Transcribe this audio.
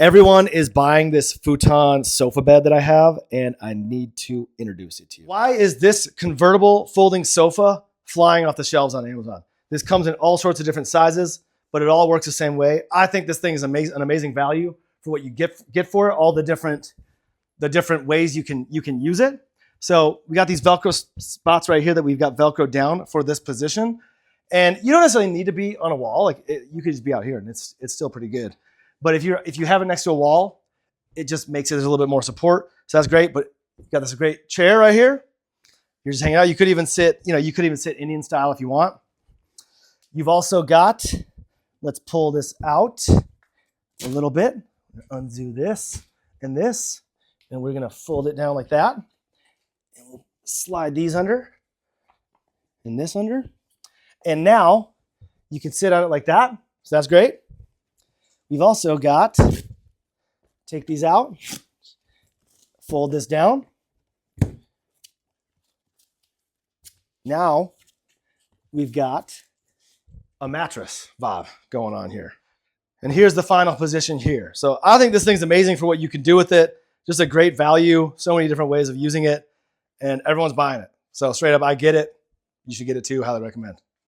Everyone is buying this futon sofa bed that I have, and I need to introduce it to you. Why is this convertible folding sofa flying off the shelves on Amazon? This comes in all sorts of different sizes, but it all works the same way. I think this thing is amazing, an amazing value for what you get for it, all the different ways you can use it. So we got these Velcro spots right here that we've got Velcro down for this position. And you don't necessarily need to be on a wall. Like you could just be out here and it's still pretty good. But if you have it next to a wall, it just makes it there's a little bit more support. So that's great. But you've got this great chair right here. You're just hanging out. You could even sit, you could even sit Indian style if you want. You've also got, let's pull this out a little bit. Undo this, and we're gonna fold it down like that. And we'll slide these under, and this under. And now you can sit on it like that. So that's great. We've also got, take these out, fold this down. Now we've got a mattress vibe going on here. And here's the final position here. So I think this thing's amazing for what you can do with it. Just a great value, so many different ways of using it, and everyone's buying it. So straight up, I get it. You should get it too. Highly recommend.